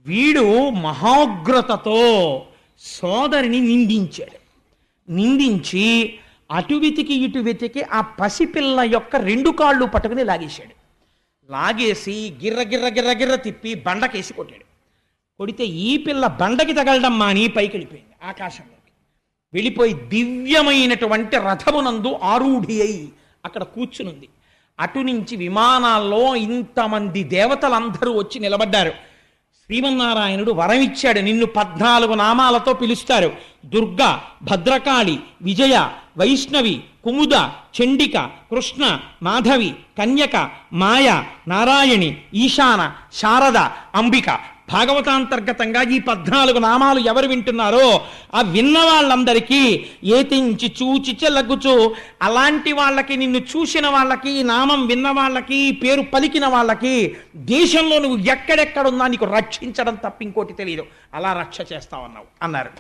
వీడు మహోగ్రతతో సోదరిని నిందించాడు. నిందించి అటు వెతికి ఇటు వెతికి ఆ పసిపిల్ల యొక్క రెండు కాళ్ళు పట్టుకుని లాగేశాడు. లాగేసి గిర్ర గిర్ర గిర్ర గిర్ర తిప్పి బండకేసి కొట్టాడు. కొడితే ఈ పిల్ల బండకి తగలడం మాని పైకి వెళ్ళిపోయింది, ఆకాశంలోకి వెళ్ళిపోయి దివ్యమైనటువంటి రథమునందు ఆరూఢి అయి అక్కడ కూర్చునుంది. అటు నుంచి విమానాల్లో ఇంతమంది దేవతలందరూ వచ్చి నిలబడ్డారు. శ్రీమన్నారాయణుడు వరం ఇచ్చాడు, నిన్ను 14 నామాలతో పిలుస్తారు. దుర్గా, భద్రకాళి, విజయ, వైష్ణవి, కుముద, చండిక, కృష్ణ, మాధవి, కన్యక, మాయ, నారాయణి, ఈశాన, శారద, అంబిక. భాగవతాంతర్గతంగా ఈ 14 నామాలు ఎవరు వింటున్నారో ఆ విన్న వాళ్ళందరికీ ఏతించి చూచి చెలగుచు, అలాంటి వాళ్ళకి, నిన్ను చూసిన వాళ్ళకి, నామం విన్న వాళ్ళకి, పేరు పలికిన వాళ్ళకి దేశంలో నువ్వు ఎక్కడెక్కడున్నా నీకు రక్షించడం తప్ప ఇంకోటి తెలియదు, అలా రక్ష చేస్తావన్నావు అన్నారు.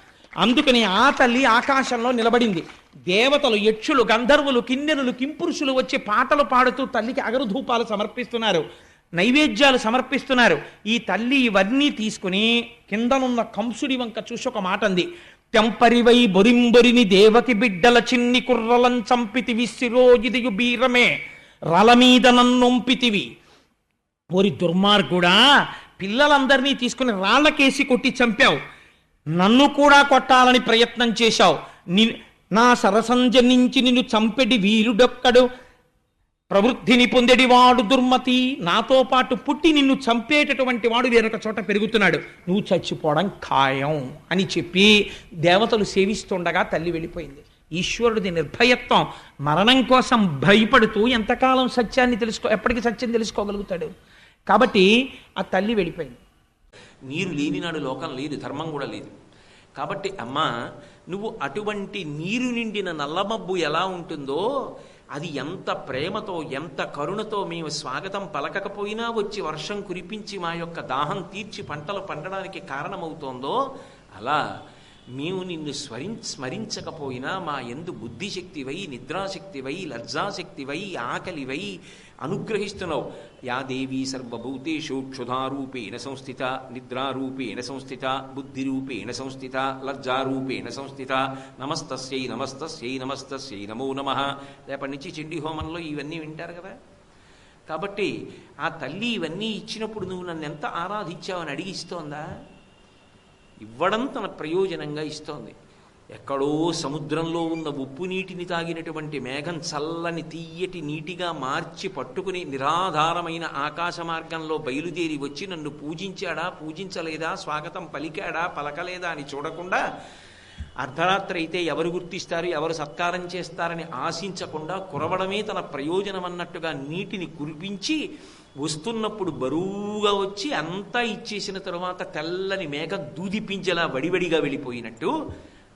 అందుకని ఆ తల్లి ఆకాశంలో నిలబడింది. దేవతలు, యక్షులు, గంధర్వులు, కిన్నెరులు, కింపురుషులు వచ్చి పాటలు పాడుతూ తల్లికి అగరుధూపాలు సమర్పిస్తున్నారు, నైవేద్యాలు సమర్పిస్తున్నారు. ఈ తల్లి ఇవన్నీ తీసుకుని కిందనున్న కంసుడి వంక చూసి ఒక మాట అంది. తెంపరివై బొరింబొరిని దేవకి బిడ్డల చిన్ని కుర్రలం చంపితివి, శిరోజిదియు బీరమే రల మీద నన్నొంపితివి. ఓరి దుర్మార్గుడా, పిల్లలందరినీ తీసుకుని రాళ్లకేసి కొట్టి చంపావు, నన్ను కూడా కొట్టాలని ప్రయత్నం చేశావు. నా సరసంజనించి నిన్ను చంపెడి వీరుడొక్కడు, ప్రవృద్ధిని పొందెడివాడు దుర్మతి. నాతో పాటు పుట్టి నిన్ను చంపేటటువంటి వాడు వేరొక చోట పెరుగుతున్నాడు, నువ్వు చచ్చిపోవడం ఖాయం అని చెప్పి దేవతలు సేవిస్తుండగా తల్లి వెళ్ళిపోయింది. ఈశ్వరుడిది నిర్భయత్వం. మరణం కోసం భయపడుతూ ఎంతకాలం సత్యాన్ని ఎప్పటికీ సత్యం తెలుసుకోగలుగుతాడు. కాబట్టి ఆ తల్లి వెళ్ళిపోయింది. నీరు లేనినాడు లోకం లేదు, ధర్మం కూడా లేదు. కాబట్టి అమ్మా, నువ్వు అటువంటి నీరు నిండిన నల్లమబ్బు ఎలా ఉంటుందో, అది ఎంత ప్రేమతో, ఎంత కరుణతో మేము స్వాగతం పలకకపోయినా వచ్చి వర్షం కురిపించి మా యొక్క దాహం తీర్చి పంటలు పండడానికి కారణమవుతోందో, అలా మేము నిన్ను స్మరించకపోయినా మా యందు బుద్ధిశక్తివై, నిద్రాశక్తివై, లజ్జాశక్తివై, ఆకలివై అనుగ్రహిస్తున్నావు. యా దేవీ సర్వభూతేషు క్షుధారూపేణ సంస్థిత, నిద్రారూపేణ సంస్థిత, బుద్ధిరూపేణ సంస్థిత, లజ్జారూపేణ సంస్థిత, నమస్తస్యై నమస్తస్యై నమస్తస్యై నమో నమః. రేపటి నుంచి చండీ హోమంలో ఇవన్నీ వింటారు కదా. కాబట్టి ఆ తల్లి ఇవన్నీ ఇచ్చినప్పుడు నువ్వు నన్ను ఎంత ఆరాధించావని అడిగిస్తోందా? ఇవ్వడం తన ప్రయోజనంగా ఇస్తోంది. ఎక్కడో సముద్రంలో ఉన్న ఉప్పు నీటిని తాగినటువంటి మేఘం చల్లని తీయటి నీటిగా మార్చి పట్టుకుని నిరాధారమైన ఆకాశ మార్గంలో బయలుదేరి వచ్చి నన్ను పూజించాడా, పూజించలేదా, స్వాగతం పలికాడా, పలకలేదా అని చూడకుండా, అర్ధరాత్రి అయితే ఎవరు గుర్తిస్తారు, ఎవరు సత్కారం చేస్తారని ఆశించకుండా కురవడమే తన ప్రయోజనం అన్నట్టుగా నీటిని కురిపించి వస్తున్నప్పుడు బరువుగా వచ్చి అంతా ఇచ్చేసిన తరువాత తెల్లని మేఘం దూదిపించేలా వడివడిగా వెళ్ళిపోయినట్టు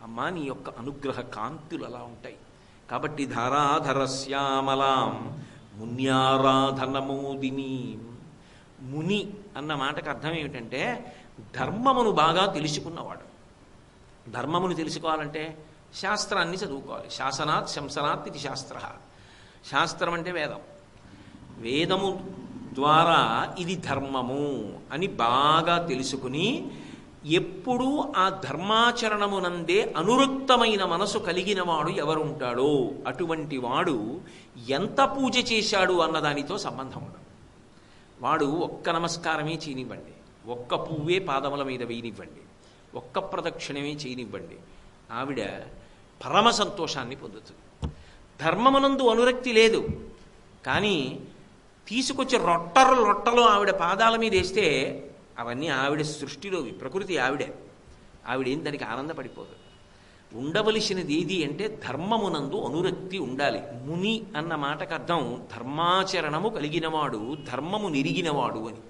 అమ్మా నీ యొక్క అనుగ్రహ కాంతులు అలా ఉంటాయి. కాబట్టి ధారాధరశ్యామలాం మున్యారాధనమోదిని. ముని అన్న మాటకు అర్థం ఏమిటంటే ధర్మమును బాగా తెలుసుకున్నవాడు. ధర్మమును తెలుసుకోవాలంటే శాస్త్రాన్ని చదువుకోవాలి. శాసనాత్ శంసనాత్ ఇది శాస్త్ర. శాస్త్రం అంటే వేదం. వేదము ద్వారా ఇది ధర్మము అని బాగా తెలుసుకుని ఎప్పుడూ ఆ ధర్మాచరణమునందే అనురక్తమైన మనసు కలిగిన వాడు ఎవరుంటాడో అటువంటి వాడు ఎంత పూజ చేశాడు అన్నదానితో సంబంధం ఉండదు. వాడు ఒక్క నమస్కారమే చేయనివ్వండి, ఒక్క పువ్వే పాదముల మీద వేయనివ్వండి, ఒక్క ప్రదక్షిణమే చేయనివ్వండి, ఆవిడ పరమ సంతోషాన్ని పొందుతుంది. ధర్మమునందు అనురక్తి లేదు, కానీ తీసుకొచ్చి రొట్టలు ఆవిడ పాదాల మీద వేస్తే అవన్నీ ఆవిడ సృష్టిలోవి, ప్రకృతి ఆవిడేం దానికి ఆనందపడిపోదు. ఉండవలసినది ఏది అంటే ధర్మమునందు అనురక్తి ఉండాలి. ముని అన్న మాటకు అర్థం ధర్మాచరణము కలిగినవాడు, ధర్మము నెరిగినవాడు అని.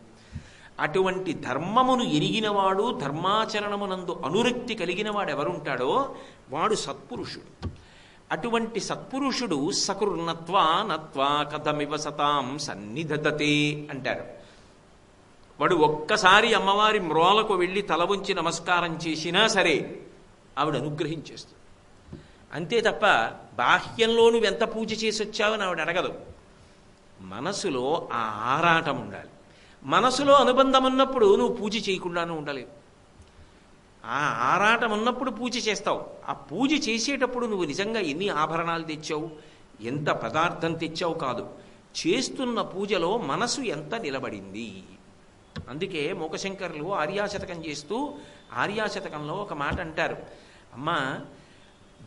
అటువంటి ధర్మమును ఎరిగినవాడు, ధర్మాచరణమునందు అనురక్తి కలిగినవాడు ఎవరుంటాడో వాడు సత్పురుషుడు. అటువంటి సత్పురుషుడు సకృన్నత్వా నత్వా కథమివ సతాం సన్నిధతే అంటారు. వాడు ఒక్కసారి అమ్మవారి మ్రోలకు వెళ్ళి తల ఉంచి నమస్కారం చేసినా సరే ఆవిడ అనుగ్రహించేస్తుంది. అంతే తప్ప బాహ్యంలో నువ్వెంత పూజ చేసి వచ్చావని ఆవిడ అడగదు. మనసులో ఆ ఆరాటం ఉండాలి. మనసులో అనుబంధం ఉన్నప్పుడు నువ్వు పూజ చేయకుండానూ ఉండలేవు. ఆ ఆరాటం ఉన్నప్పుడు పూజ చేస్తావు. ఆ పూజ చేసేటప్పుడు నువ్వు నిజంగా ఎన్ని ఆభరణాలు తెచ్చావు, ఎంత పదార్థం తెచ్చావు కాదు, చేస్తున్న పూజలో మనసు ఎంత నిలబడింది. అందుకే మూకశంకరులు ఆర్యాశతకం చేస్తూ ఆర్యాశతకంలో ఒక మాట అంటారు, అమ్మా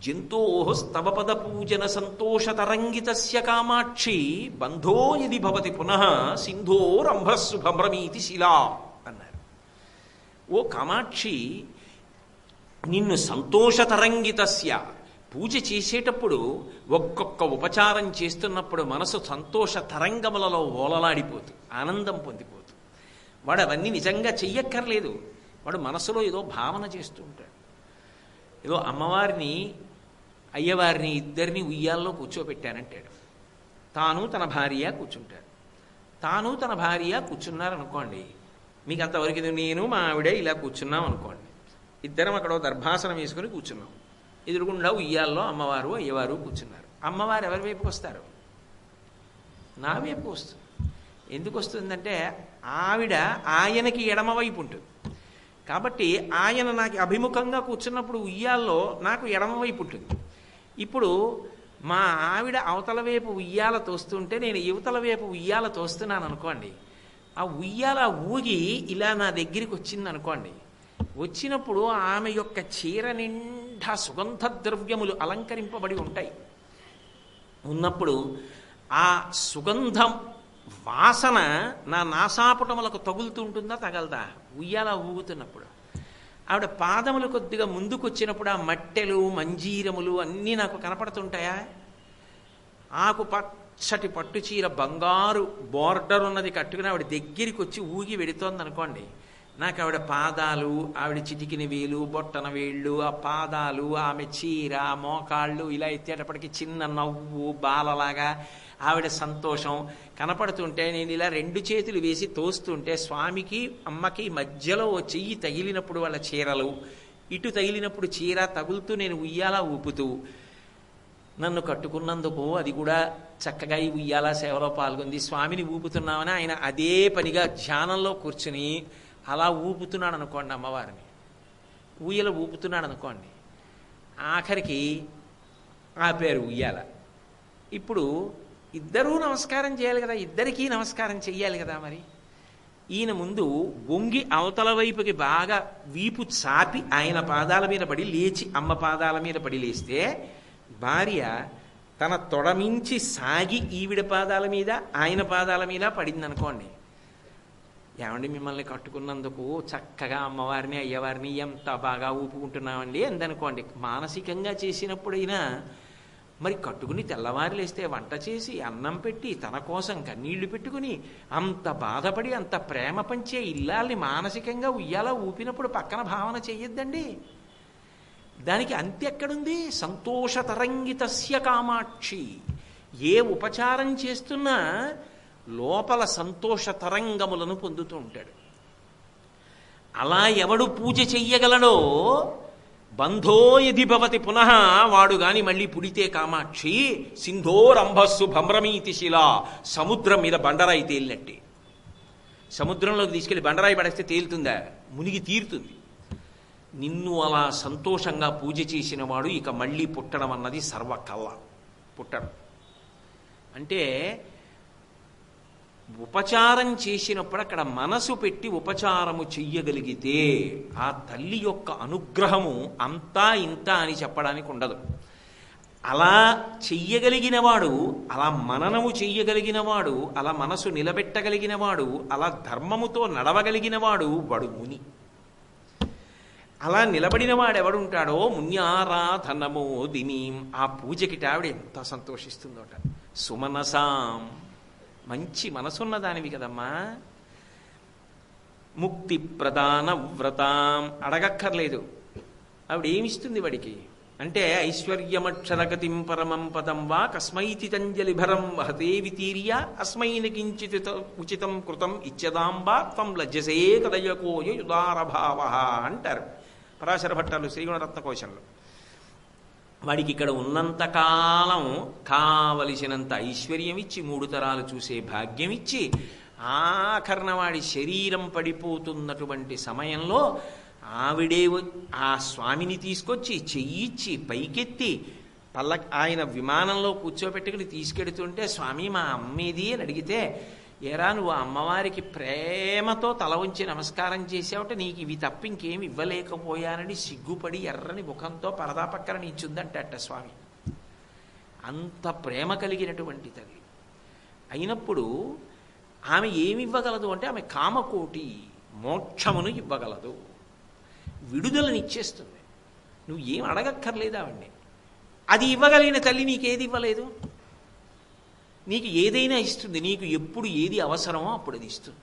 జంతో స్తవపద పూజన సంతోషతరంగితస్య కామాక్షి బంధో యది భవతి పునః సింధో రంభస్సు భ్రమీతి శిలా అన్నారు. ఓ కామాక్షి, నిన్ను సంతోషతరంగితస్య పూజ చేసేటప్పుడు ఒక్కొక్క ఉపచారం చేస్తున్నప్పుడు మనసు సంతోష తరంగములలో ఓలలాడిపోతూ ఆనందం పొందిపోతూ, వాడు అవన్నీ నిజంగా చెయ్యక్కర్లేదు, వాడు మనసులో ఏదో భావన చేస్తూ ఉంటాడు. ఏదో అమ్మవారిని అయ్యవారిని ఇద్దరిని ఉయ్యాల్లో కూర్చోబెట్టానంటాడు. తాను తన భార్య కూర్చుంటాడు. తాను తన భార్య కూర్చున్నారనుకోండి, మీకు అంతవరకు నేను మా ఆవిడ ఇలా కూర్చున్నాం అనుకోండి, ఇద్దరం అక్కడ దర్భాసనం వేసుకుని కూర్చున్నాం, ఎదురుగుండా ఉయ్యాల్లో అమ్మవారు అయ్యవారు కూర్చున్నారు. అమ్మవారు ఎవరి వైపుకి వస్తారు? నా వైపు వస్తుంది. ఎందుకు వస్తుందంటే ఆవిడ ఆయనకి ఎడమవైపు ఉంటుంది కాబట్టి ఆయన నాకు అభిముఖంగా కూర్చున్నప్పుడు ఉయ్యాల్లో నాకు ఎడమవైపు ఉంటుంది. ఇప్పుడు మా ఆవిడ అవతల వైపు ఉయ్యాల తోస్తుంటే నేను యువతల వైపు ఉయ్యాల తోస్తున్నాను అనుకోండి, ఆ ఉయ్యాల ఊగి ఇలా నా దగ్గరికి వచ్చింది అనుకోండి, వచ్చినప్పుడు ఆమె యొక్క చీర నిండా సుగంధ ద్రవ్యములు అలంకరింపబడి ఉంటాయి. ఉన్నప్పుడు ఆ సుగంధం వాసన నా నాసాపుటములకు తగులుతూ ఉంటుందా తగలదా? ఉయ్యాల ఊగుతున్నప్పుడు ఆవిడ పాదములు కొద్దిగా ముందుకు వచ్చినప్పుడు ఆ మట్టెలు మంజీరములు అన్నీ నాకు కనపడుతుంటాయా? ఆకు పచ్చటి పట్టు చీర బంగారు బోర్డర్ ఉన్నది కట్టుకుని ఆవిడ దగ్గరికి వచ్చి ఊగి వెడుతోంది అనుకోండి, నాకు ఆవిడ పాదాలు, ఆవిడ చిటికిన వేలు బొట్టన వేళ్ళు, ఆ పాదాలు, ఆమె చీర, మోకాళ్ళు ఇలా ఎత్తేటప్పటికి చిన్న నవ్వు బాలలాగా ఆవిడ సంతోషం కనపడుతుంటే నేను ఇలా రెండు చేతులు వేసి తోస్తుంటే స్వామికి అమ్మకి మధ్యలో ఓ చెయ్యి తగిలినప్పుడు వాళ్ళ చీరలు, ఇటు తగిలినప్పుడు చీర తగులుతూ నేను ఉయ్యాలా ఊపుతూ, నన్ను కట్టుకున్నందుకు అది కూడా చక్కగా ఈ ఉయ్యాల సేవలో పాల్గొంది, స్వామిని ఊపుతున్నామని ఆయన అదే పనిగా ధ్యానంలో కూర్చుని అలా ఊపుతున్నాడు అనుకోండి, అమ్మవారిని ఊయల ఊపుతున్నాడు అనుకోండి, ఆఖరికి ఆ పేరు ఉయ్యాల. ఇప్పుడు ఇద్దరూ నమస్కారం చేయాలి కదా, ఇద్దరికీ నమస్కారం చెయ్యాలి కదా. మరి ఈయన ముందు వంగి అవతల వైపుకి బాగా వీపు చాపి ఆయన పాదాల మీద పడి లేచి అమ్మ పాదాల మీద పడి లేస్తే, భార్య తన తొడమించి సాగి ఈవిడ పాదాల మీద ఆయన పాదాల మీద పడింది అనుకోండి, ఏమండి మిమ్మల్ని కట్టుకున్నందుకు చక్కగా అమ్మవారిని అయ్యవారిని ఎంత బాగా ఊపుకుంటున్నామండి అందనుకోండి. మానసికంగా చేసినప్పుడైనా మరి కట్టుకుని తెల్లవారు లేస్తే వంట చేసి అన్నం పెట్టి తన కోసం కన్నీళ్లు పెట్టుకుని అంత బాధపడి అంత ప్రేమ పంచే ఇల్లాల్ని మానసికంగా ఉయ్యాలా ఊపినప్పుడు పక్కన భావన చెయ్యొద్దండి. దానికి అంత్య ఎక్కడుంది? సంతోషతరంగితస్య కామాక్షి. ఏ ఉపచారం చేస్తున్నా లోపల సంతోష తరంగములను పొందుతూ ఉంటాడు. అలా ఎవడు పూజ చెయ్యగలడో బంధో యది భవతి పునః, వాడు గాని మళ్ళీ పుడితే కామాక్షి సింధోరంభస్సు భ్రమీతి శిలా, సముద్రం మీద బండరాయి తేలినట్టే. సముద్రంలోకి తీసుకెళ్లి బండరాయి పడేస్తే తేలుతుందా? మునిగి తీరుతుంది. నిన్ను అలా సంతోషంగా పూజ చేసిన వాడు ఇక మళ్ళీ పుట్టడం అన్నది సర్వకల్ల పుట్టడం. అంటే ఉపచారం చేసినప్పుడు అక్కడ మనసు పెట్టి ఉపచారము చెయ్యగలిగితే ఆ తల్లి యొక్క అనుగ్రహము అంతా ఇంత అని చెప్పడానికి ఉండదు. అలా చెయ్యగలిగినవాడు, అలా మననము చెయ్యగలిగినవాడు, అలా మనసు నిలబెట్టగలిగినవాడు, అలా ధర్మముతో నడవగలిగినవాడు వాడు ముని. అలా నిలబడిన వాడు ఎవడుంటాడో మున్యారాధనమో దినీం, ఆ పూజకి ఆవిడ ఎంత సంతోషిస్తుందోట. సుమనసాం, మంచి మనసున్న దానివి కదమ్మా. ముక్తి ప్రధాన వ్రతాం, అడగక్కర్లేదు. ఆవిడ ఏమిస్తుంది వాడికి అంటే ఐశ్వర్యమక్షరగతిం పరమం పదం వా కస్మైతి తంజలిభరం వహదేవి తీర్య అస్మైన కించిత్ ఉచితం కృతం ఇచ్చదాంబా త్వం లజ్జసే కదయకోయ యుదారభావ అంటారు పరాశర భట్టాలు శ్రీగుణరత్న కోశంలో. వాడికి ఇక్కడ ఉన్నంతకాలం కావలసినంత ఐశ్వర్యం ఇచ్చి 3 తరాలు చూసే భాగ్యం ఇచ్చి ఆఖరణ వాడి శరీరం పడిపోతున్నటువంటి సమయంలో ఆవిడే ఆ స్వామిని తీసుకొచ్చి చెయ్యిచ్చి పైకెత్తి ఆయన విమానంలో కూర్చోబెట్టుకుని తీసుకెడుతుంటే, స్వామి మా అమ్మేది అని అడిగితే, ఏరా నువ్వు అమ్మవారికి ప్రేమతో తల ఉంచి నమస్కారం చేసావుట, నీకు ఇవి తప్ప ఇంకేమి ఇవ్వలేకపోయానని సిగ్గుపడి ఎర్రని ముఖంతో పరదా పక్కన నించుందంటట స్వామి. అంత ప్రేమ కలిగినటువంటి తల్లి అయినప్పుడు ఆమె ఏమి ఇవ్వగలదు అంటే, ఆమె కామకోటి మోక్షమును ఇవ్వగలదు, విడుదలనిచ్చేస్తుంది. నువ్వు ఏం అడగక్కర్లేదు ఆవిడ్ని. అది ఇవ్వగలిగిన తల్లి నీకేది ఇవ్వలేదు? నీకు ఏదైనా ఇస్తుంది. నీకు ఎప్పుడు ఏది అవసరమో అప్పుడు అది ఇస్తుంది.